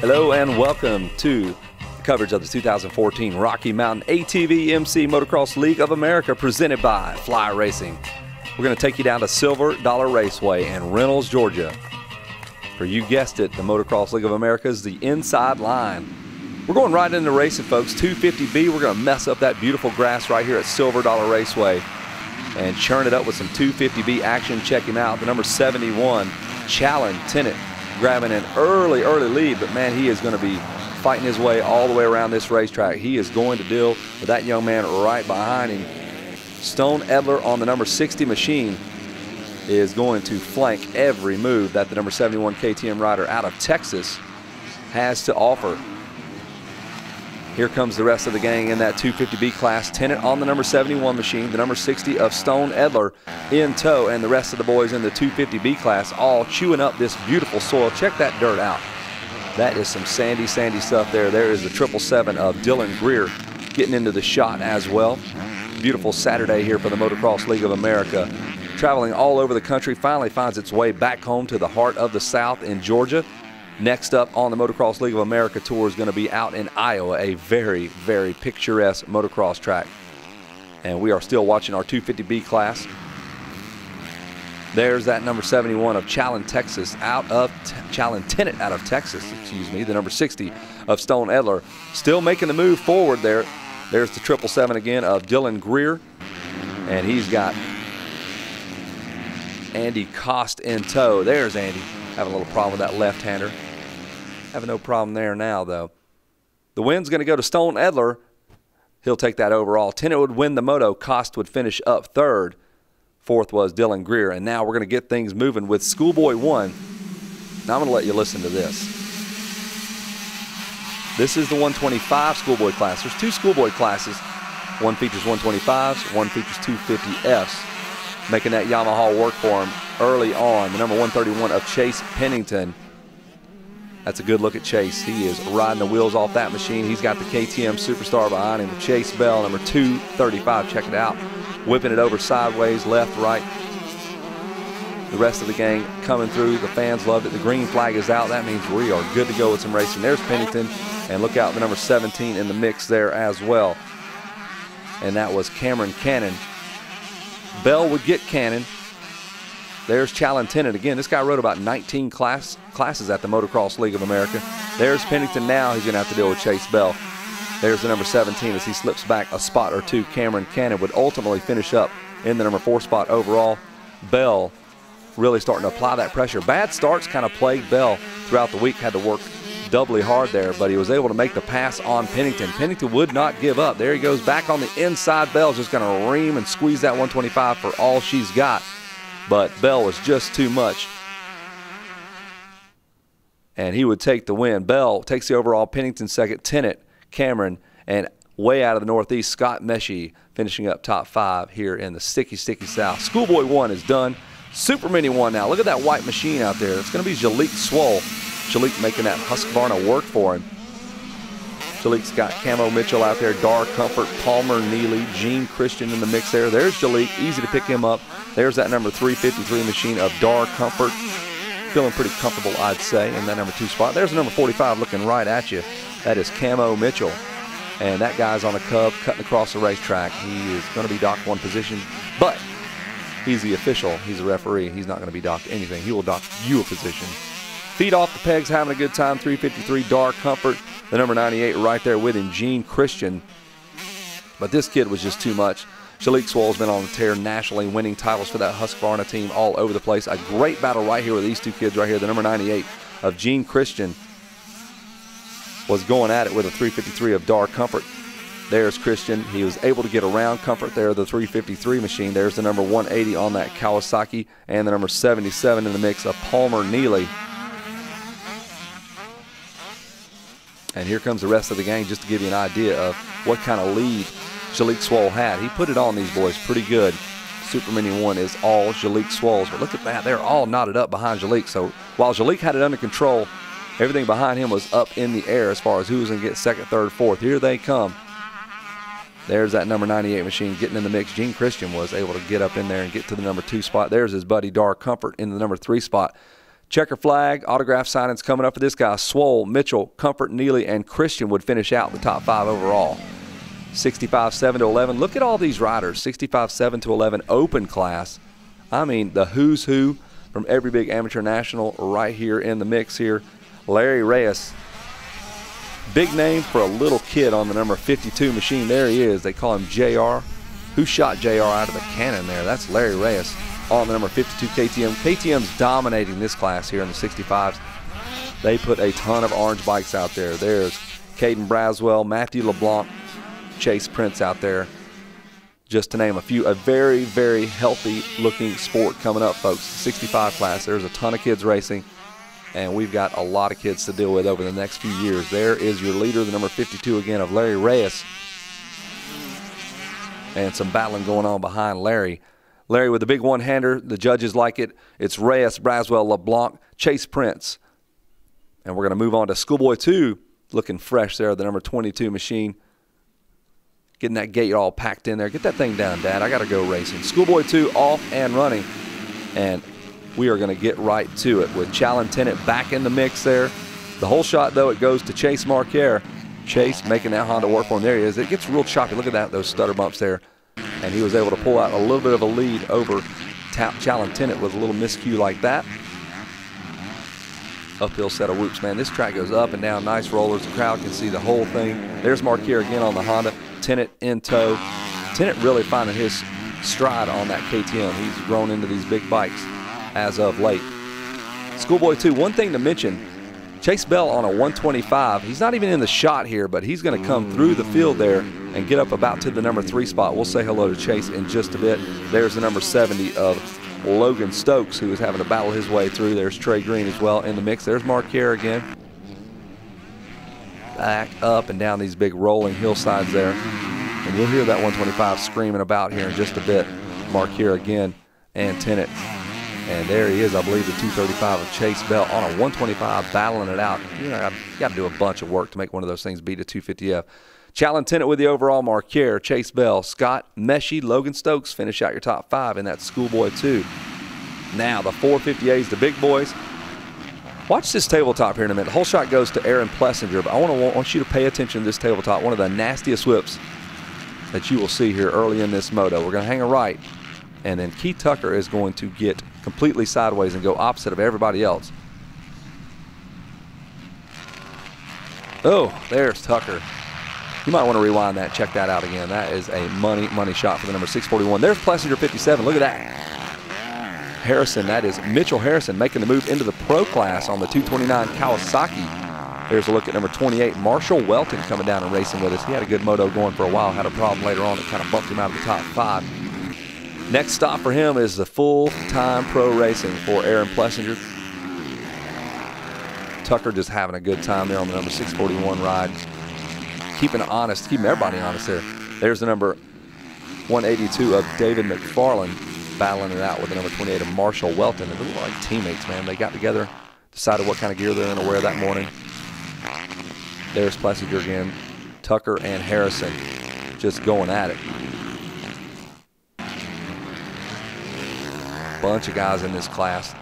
Hello and welcome to the coverage of the 2014 Rocky Mountain ATV MC Motocross League of America presented by Fly Racing. We're going to take you down to Silver Dollar Raceway in Reynolds, Georgia. For you guessed it, the Motocross League of America is the inside line. We're going right into racing, folks. 250B, we're going to mess up that beautiful grass right here at Silver Dollar Raceway and churn it up with some 250B action. Check him out. The number 71, Challen Tennant, grabbing an early lead, but man, he is going to be fighting his way all the way around this racetrack. He is going to deal with that young man right behind him. Stone Edler on the number 60 machine is going to flank every move that the number 71 KTM rider out of Texas has to offer. Here comes the rest of the gang in that 250B class. Tennant on the number 71 machine, the number 60 of Stone Edler in tow, and the rest of the boys in the 250B class all chewing up this beautiful soil. Check that dirt out. That is some sandy stuff there. There is the 777 of Dylan Greer getting into the shot as well. Beautiful Saturday here for the Motocross League of America. Traveling all over the country, finally finds its way back home to the heart of the South in Georgia. Next up on the Motocross League of America tour is going to be out in Iowa, a very picturesque motocross track. And we are still watching our 250B class. There's that number 71 of Challen Tennant out of Texas, excuse me, the number 60 of Stone Edler. Still making the move forward there. There's the 777 again of Dylan Greer. And he's got Andy Cost in tow. There's Andy. Having a little problem with that left-hander. Having no problem there now, though. The win's going to go to Stone Edler. He'll take that overall. Tennant would win the moto. Cost would finish up third. Fourth was Dylan Greer. And now we're going to get things moving with Schoolboy 1. Now I'm going to let you listen to this. This is the 125 Schoolboy class. There's two Schoolboy classes. One features 125s, one features 250Fs. Making that Yamaha work for him early on. The number 131 of Chase Pennington. That's a good look at Chase. He is riding the wheels off that machine. He's got the KTM Superstar behind him. Chase Bell, number 235. Check it out. Whipping it over sideways, left, right. The rest of the gang coming through. The fans loved it. The green flag is out. That means we are good to go with some racing. There's Pennington. And look out, the number 17 in the mix there as well. And that was Cameron Cannon. Bell would get Cannon. There's Challen Tennant again. This guy rode about 19 classes at the Motocross League of America. There's Pennington now. He's going to have to deal with Chase Bell. There's the number 17 as he slips back a spot or two. Cameron Cannon would ultimately finish up in the number 4 spot overall. Bell really starting to apply that pressure. Bad starts kind of plagued Bell throughout the week. Had to work doubly hard there, but he was able to make the pass on Pennington. Pennington would not give up. There he goes back on the inside. Bell's just going to ream and squeeze that 125 for all she's got. But Bell was just too much. And he would take the win. Bell takes the overall. Pennington second. Tennant, Cameron, and way out of the Northeast, Scott Meshy finishing up top 5 here in the sticky South. Schoolboy 1 is done. Supermini 1 now. Look at that white machine out there. It's going to be Jalik Swole. Jalik making that Husqvarna work for him. Jalik's got Camo Mitchell out there, Dar Comfort, Palmer Neely, Gene Christian in the mix there. There's Jalik, easy to pick him up. There's that number 353 machine of Dar Comfort. Feeling pretty comfortable, I'd say, in that number 2 spot. There's the number 45 looking right at you. That is Camo Mitchell. And that guy's on a Cub cutting across the racetrack. He is going to be docked 1 position, but he's the official. He's the referee. He's not going to be docked anything. He will dock you a position. Feet off the pegs, having a good time. 353 Dar Comfort. The number 98 right there with him, Gene Christian. But this kid was just too much. Jalik Swole's been on the tear nationally, winning titles for that Husqvarna team all over the place. A great battle right here with these two kids right here. The number 98 of Gene Christian was going at it with a 353 of Dar Comfort. There's Christian. He was able to get around Comfort there, the 353 machine. There's the number 180 on that Kawasaki and the number 77 in the mix of Palmer Neely. And here comes the rest of the gang just to give you an idea of what kind of lead Jalik Swole had. He put it on these boys pretty good. Supermini 1 is all Jalik Swole's. But look at that. They're all knotted up behind Jalik. So while Jalik had it under control, everything behind him was up in the air as far as who was going to get second, third, fourth. Here they come. There's that number 98 machine getting in the mix. Gene Christian was able to get up in there and get to the number 2 spot. There's his buddy Dar Comfort in the number 3 spot. Checker flag, autograph signings coming up for this guy. Swole, Mitchell, Comfort, Neely, and Christian would finish out the top 5 overall. 65-7 to 11. Look at all these riders. 65-7 to 11 open class. I mean, the who's who from every big amateur national right here in the mix here. Larry Reyes. Big name for a little kid on the number 52 machine. There he is. They call him JR. Who shot JR out of the cannon there? That's Larry Reyes on the number 52 KTM. KTM's dominating this class here in the 65s. They put a ton of orange bikes out there. There's Caden Braswell, Matthew LeBlanc, Chase Prince out there, just to name a few. A very, very healthy looking sport coming up, folks. 65 class. There's a ton of kids racing, and we've got a lot of kids to deal with over the next few years. There is your leader, the number 52 again of Larry Reyes. And some battling going on behind Larry. Larry with the big one-hander. The judges like it. It's Reyes, Braswell, LeBlanc, Chase Prince. And we're going to move on to Schoolboy 2, looking fresh there, the number 22 machine. Getting that gate all packed in there. Get that thing down, Dad. I got to go racing. Schoolboy 2 off and running. And we are going to get right to it with Challen Tennant back in the mix there. The whole shot, though, it goes to Chase Marquardt. Chase making that Honda work for him. There he is. It gets real choppy. Look at that, those stutter bumps there. And he was able to pull out a little bit of a lead over Challen Tennant with a little miscue like that. Uphill set of whoops, man. This track goes up and down. Nice rollers. The crowd can see the whole thing. There's Marquardt again on the Honda. Tennant in tow. Tennant really finding his stride on that KTM. He's grown into these big bikes as of late. Schoolboy 2, one thing to mention, Chase Bell on a 125. He's not even in the shot here, but he's going to come through the field there and get up about to the number 3 spot. We'll say hello to Chase in just a bit. There's the number 70 of Logan Stokes, who is having to battle his way through. There's Trey Green as well in the mix. There's Marquardt again. Back up and down these big rolling hillsides there. And you'll hear that 125 screaming about here in just a bit. Marquardt again and Tennant. And there he is, I believe, the 235 of Chase Bell on a 125, battling it out. You know, you got to do a bunch of work to make one of those things beat a 250F. Challen Tennant with the overall. Marquardt, Chase Bell, Scott Meshy, Logan Stokes finish out your top 5 in that Schoolboy 2. Now the 450As, the big boys. Watch this tabletop here in a minute. The whole shot goes to Aaron Plessinger, but I want you to pay attention to this tabletop. One of the nastiest whips that you will see here early in this moto. We're going to hang a right, and then Keith Tucker is going to get completely sideways and go opposite of everybody else. Oh, there's Tucker. You might want to rewind that, check that out again. That is a money shot for the number 641. There's Plessinger 57. Look at that. Harrison, that is Mitchell Harrison making the move into the pro class on the 229 Kawasaki. There's a look at number 28, Marshall Welton, coming down and racing with us. He had a good moto going for a while, had a problem later on that kind of bumped him out of the top 5. Next stop for him is the full-time pro racing for Aaron Plessinger. Tucker just having a good time there on the number 641 ride. Keeping everybody honest there. There's the number 182 of David McFarland, battling it out with the number 28 of Marshall Welton. They look like teammates, man. They got together, decided what kind of gear they're going to wear that morning. There's Plessinger again. Tucker and Harrison just going at it. Bunch of guys in this class,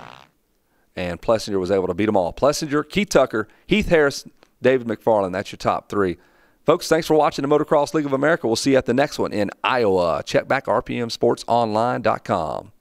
and Plessinger was able to beat them all. Plessinger, Keith Tucker, Heath Harris, David McFarland. That's your top 3. Folks, thanks for watching the Motocross League of America. We'll see you at the next one in Iowa. Check back rpmsportsonline.com.